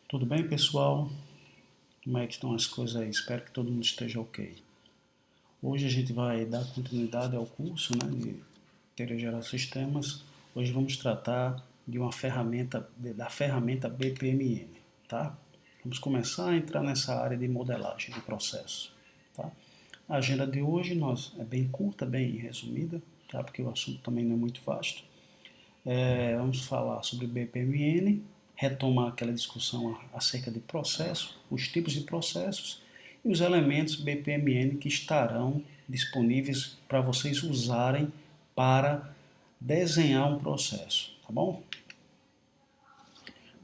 Tudo bem, pessoal? Como é que estão as coisas aí? Espero que todo mundo esteja ok. Hoje a gente vai dar continuidade ao curso, né, de Teoria Geral de Sistemas. Hoje vamos tratar de uma ferramenta, da ferramenta BPMN, tá? Vamos começar a entrar nessa área de modelagem de processo, tá? A agenda de hoje é bem curta, bem resumida, tá? Porque o assunto também não é muito vasto. Vamos falar sobre BPMN, retomar aquela discussão acerca de processo, os tipos de processos e os elementos BPMN que estarão disponíveis para vocês usarem para desenhar um processo, tá bom?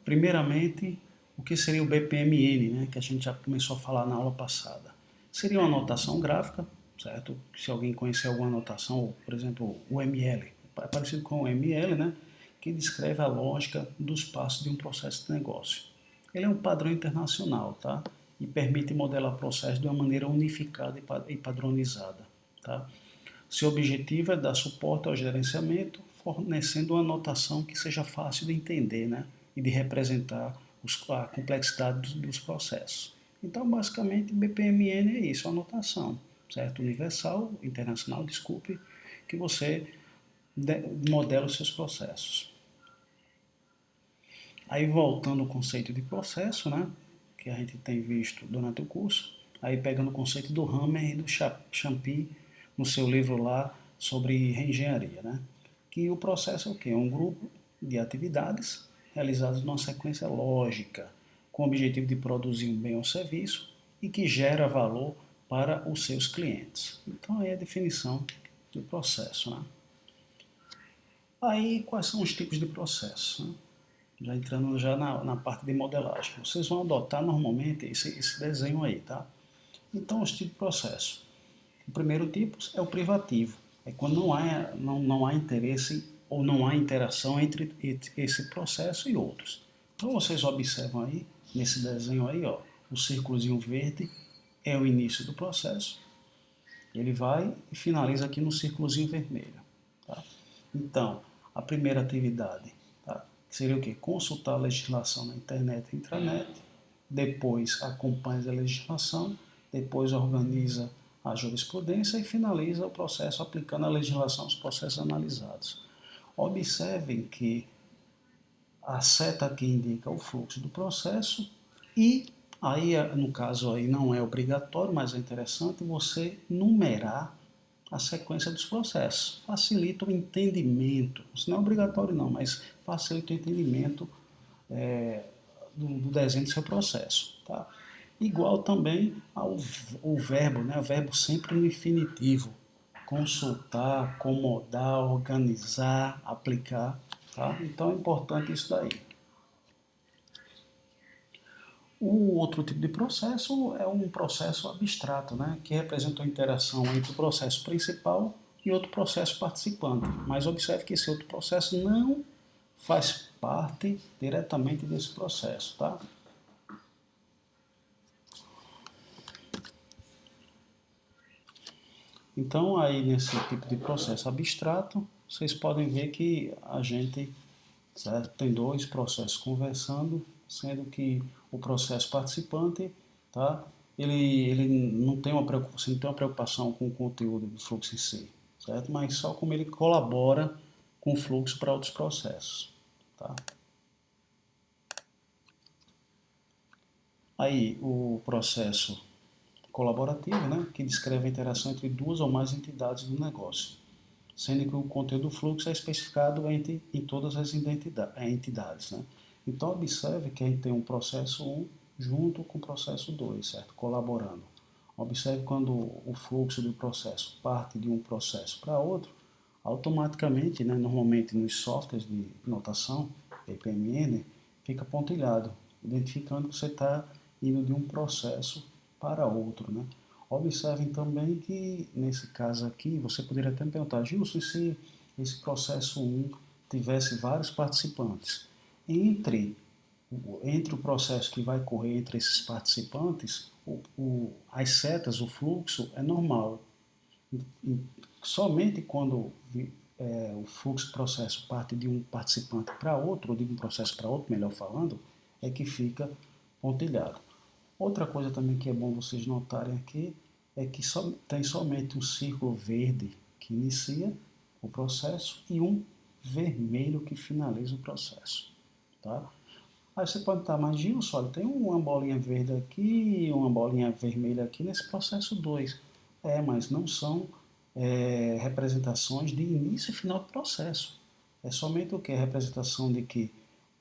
Primeiramente, o que seria o BPMN, né, que a gente já começou a falar na aula passada? Seria uma notação gráfica, certo? Se alguém conhecer alguma notação, por exemplo, o ML, é parecido com o ML, né, que descreve a lógica dos passos de um processo de negócio. Ele é um padrão internacional, tá? E permite modelar processos de uma maneira unificada e padronizada, tá? Seu objetivo é dar suporte ao gerenciamento, fornecendo uma notação que seja fácil de entender, né, e de representar a complexidade dos processos. Então, basicamente, BPMN é isso, a notação, certo? Universal, internacional, desculpe, que você modela os seus processos. Aí, voltando ao conceito de processo, né, que a gente tem visto durante o curso, aí pegando o conceito do Hammer e do Champy no seu livro lá sobre reengenharia, né? Que o processo é o quê? É um grupo de atividades realizadas numa sequência lógica, com o objetivo de produzir um bem ou serviço e que gera valor para os seus clientes. Então, aí é a definição do processo, né? Aí, quais são os tipos de processo, né? Já entrando já na parte de modelagem. Vocês vão adotar normalmente esse desenho aí, tá? Então, os tipos de processo. O primeiro tipo é o privativo. É quando não há interesse ou não há interação entre esse processo e outros. Então, vocês observam aí, nesse desenho aí, ó, o círculozinho verde é o início do processo. Ele vai e finaliza aqui no círculozinho vermelho. Tá? Então, a primeira atividade, tá? Seria o quê? Consultar a legislação na internet e intranet, depois acompanha a legislação, depois organiza a jurisprudência e finaliza o processo aplicando a legislação aos processos analisados. Observem que a seta aqui indica o fluxo do processo e aí, no caso aí não é obrigatório, mas é interessante você numerar a sequência dos processos. Facilita o entendimento. Isso não é obrigatório não, mas facilita o entendimento do desenho do seu processo. Tá? Igual também ao verbo, né? O verbo sempre no infinitivo. Consultar, acomodar, organizar, aplicar. Tá? Então é importante isso daí. O outro tipo de processo é um processo abstrato, né, que representa a interação entre o processo principal e outro processo participante. Mas observe que esse outro processo não faz parte diretamente desse processo, tá? Então, aí nesse tipo de processo abstrato, vocês podem ver que a gente, certo, tem dois processos conversando, sendo que o processo participante, tá, ele não tem uma preocupação, você não tem uma preocupação com o conteúdo do fluxo em si, certo? Mas só como ele colabora com o fluxo para outros processos, tá? Aí o processo colaborativo, né, que descreve a interação entre duas ou mais entidades do negócio, sendo que o conteúdo do fluxo é especificado em todas as entidades. Né? Então, observe que a gente tem um processo 1 junto com o processo 2, certo? Colaborando. Observe quando o fluxo do processo parte de um processo para outro, automaticamente, né, normalmente nos softwares de notação, PPMN, fica pontilhado, identificando que você está indo de um processo para outro. Né? Observem também que, nesse caso aqui, você poderia até me perguntar, Gilson, e se esse processo 1 tivesse vários participantes? Entre o processo que vai correr entre esses participantes, as setas, o fluxo é normal. Somente quando o fluxo do processo parte de um participante para outro, ou de um processo para outro, melhor falando, é que fica pontilhado. Outra coisa também que é bom vocês notarem aqui é que tem somente um círculo verde que inicia o processo e um vermelho que finaliza o processo. Tá? Aí você pode estar, mas Gilson, olha, tem uma bolinha verde aqui e uma bolinha vermelha aqui nesse processo 2. Mas não são representações de início e final do processo. É somente o que? A representação de que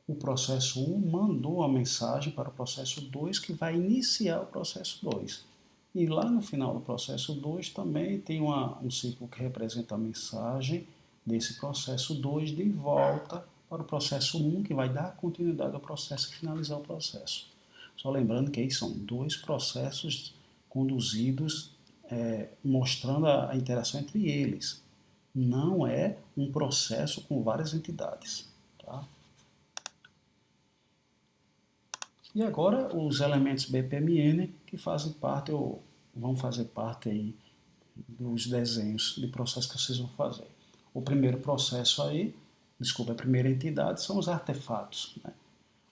o processo 1 mandou a mensagem para o processo 2 que vai iniciar o processo 2. E lá no final do processo 2 também tem um ciclo que representa a mensagem desse processo 2 de volta para o processo 1, que vai dar continuidade ao processo e finalizar o processo. Só lembrando que aí são dois processos conduzidos, mostrando a interação entre eles. Não é um processo com várias entidades. Tá? E agora os elementos BPMN que fazem parte ou vão fazer parte aí dos desenhos de processo que vocês vão fazer. O primeiro processo aí, a primeira entidade são os artefatos. Né?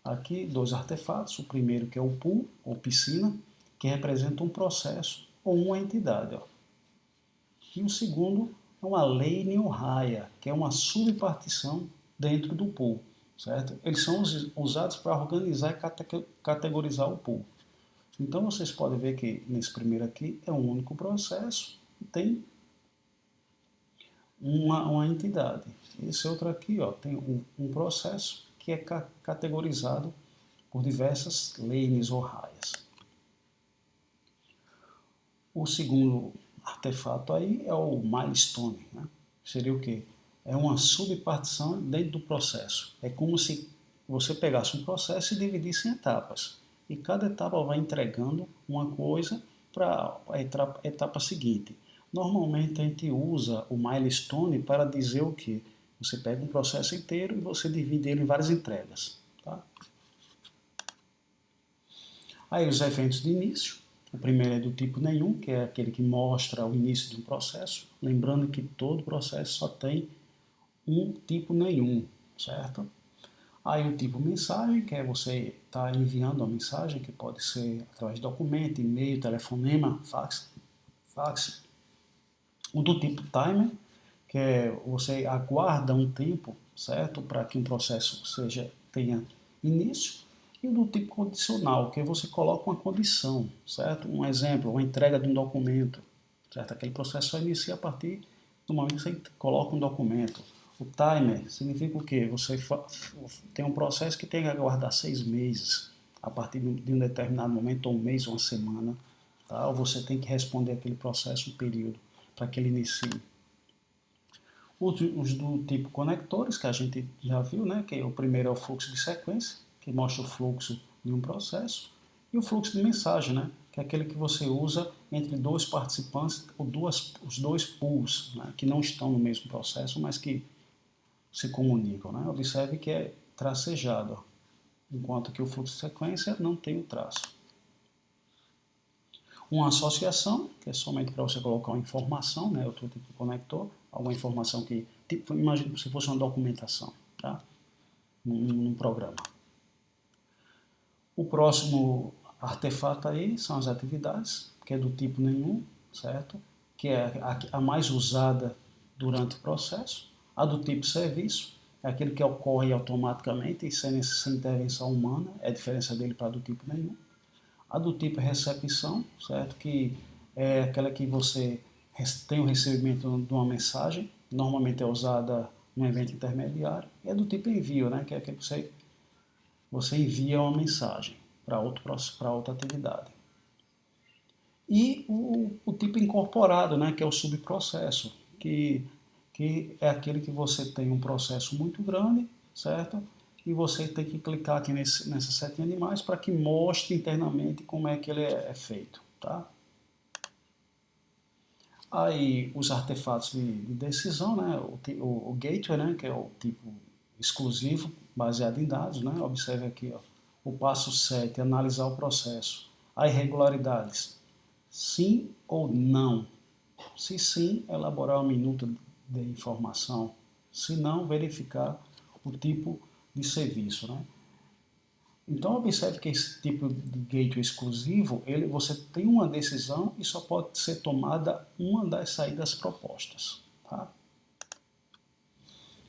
Aqui, dois artefatos. O primeiro que é o pool, ou piscina, que representa um processo ou uma entidade. Ó. E o segundo é uma lane ou raia, que é uma subpartição dentro do pool. Certo? Eles são usados para organizar e categorizar o pool. Então vocês podem ver que nesse primeiro aqui é um único processo e tem uma entidade. Esse outro aqui tem um processo que é categorizado por diversas lanes ou raias. O segundo artefato aí é o milestone. Né? Seria o quê? É uma subpartição dentro do processo. É como se você pegasse um processo e dividisse em etapas. E cada etapa vai entregando uma coisa para a etapa seguinte. Normalmente a gente usa o milestone para dizer o quê? Você pega um processo inteiro e você divide ele em várias entregas. Tá? Aí os eventos de início. O primeiro é do tipo nenhum, que é aquele que mostra o início de um processo. Lembrando que todo processo só tem um tipo nenhum, certo? Aí o tipo mensagem, que é você estar enviando uma mensagem, que pode ser através de documento, e-mail, telefonema, fax. O do tipo timer, que é você aguarda um tempo, certo? Para que um processo tenha início. E o do tipo condicional, que você coloca uma condição, certo? Um exemplo, uma entrega de um documento, certo? Aquele processo só inicia a partir do momento que você coloca um documento. O timer significa o quê? Você tem um processo que tem que aguardar 6 meses, a partir de um determinado momento, ou um mês, ou uma semana, tá? Ou você tem que responder aquele processo um período para que ele inicie. Os do tipo conectores, que a gente já viu, né? Que o primeiro é o fluxo de sequência, que mostra o fluxo de um processo, e o fluxo de mensagem, né? Que é aquele que você usa entre dois participantes, ou os dois pools, né? Que não estão no mesmo processo, mas que se comunicam. Né? Observe que é tracejado, enquanto que o fluxo de sequência não tem o traço. Uma associação, que é somente para você colocar uma informação, né, outro tipo de conector, alguma informação que, tipo, imagine se fosse uma documentação, tá? num programa. O próximo artefato aí são as atividades, que é do tipo nenhum, certo? Que é a mais usada durante o processo. A do tipo serviço, é aquele que ocorre automaticamente e sem intervenção humana, é a diferença dele para a do tipo nenhum. A do tipo recepção, certo? Que é aquela que você tem o recebimento de uma mensagem, normalmente é usada num evento intermediário. E a do tipo envio, né? Que é que você envia uma mensagem para outra atividade. E o tipo incorporado, né? Que é o subprocesso, que é aquele que você tem um processo muito grande, certo? E você tem que clicar aqui nessas setinhas de mais para que mostre internamente como é que ele é feito, tá? Aí os artefatos de decisão, né? O gateway, né? Que é o tipo exclusivo, baseado em dados, né? Observe aqui, ó, o passo 7, analisar o processo. As irregularidades, sim ou não. Se sim, elaborar uma minuta de informação. Se não, verificar o tipo de serviço, né? Então, observe que esse tipo de gateway exclusivo, você tem uma decisão e só pode ser tomada uma das saídas propostas. Tá?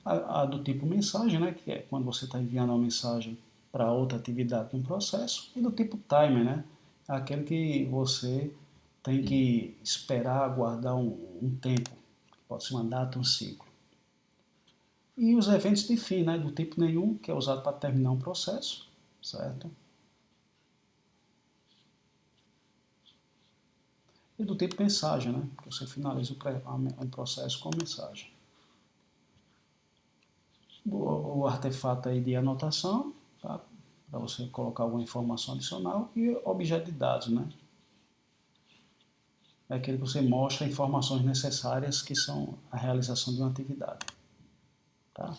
A do tipo mensagem, né, que é quando você está enviando uma mensagem para outra atividade no processo, e do tipo timer, né, aquele que você tem que esperar, aguardar um tempo, pode ser uma data, um ciclo. E os eventos de fim, né, do tipo nenhum, que é usado para terminar um processo, certo? E do tipo mensagem, né, que você finaliza o processo com mensagem. O artefato aí de anotação, tá? Para você colocar alguma informação adicional, e objeto de dados, né? É aquele que você mostra informações necessárias que são a realização de uma atividade. Tá?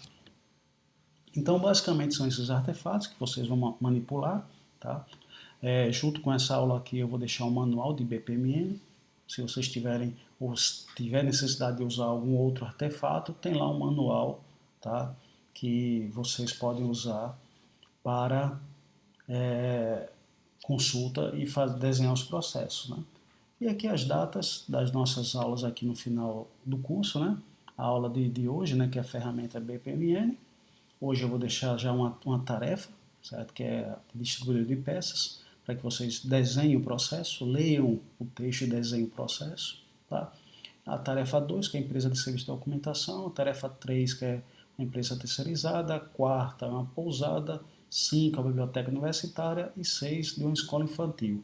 Então, basicamente, são esses artefatos que vocês vão manipular. Tá? Junto com essa aula aqui, eu vou deixar um manual de BPMN. Se vocês tiverem ou tiver necessidade de usar algum outro artefato, tem lá um manual, tá? Que vocês podem usar para consulta e desenhar os processos. Né? E aqui as datas das nossas aulas aqui no final do curso, né? A aula de hoje, né, que é a ferramenta BPMN. Hoje eu vou deixar já uma tarefa, certo? Que é distribuidor de peças, para que vocês desenhem o processo, leiam o texto e desenhem o processo. Tá? A tarefa 2, que é a empresa de serviço de documentação. A tarefa 3, que é a empresa terceirizada. A quarta é uma pousada. 5, a biblioteca universitária. E 6, de uma escola infantil.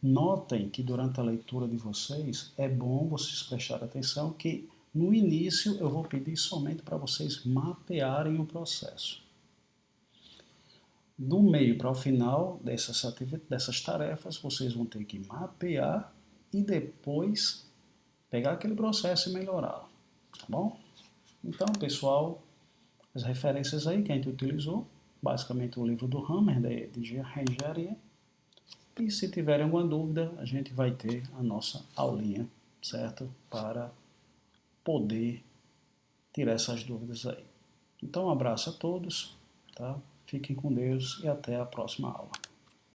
Notem que durante a leitura de vocês, é bom vocês prestarem atenção que no início eu vou pedir somente para vocês mapearem o processo. Do meio para o final dessas tarefas, vocês vão ter que mapear e depois pegar aquele processo e melhorá-lo. Tá bom? Então, pessoal, as referências aí que a gente utilizou, basicamente o livro do Hammer, de engenharia. E se tiverem alguma dúvida, a gente vai ter a nossa aulinha, certo? Para poder tirar essas dúvidas aí. Então, um abraço a todos, tá? Fiquem com Deus e até a próxima aula.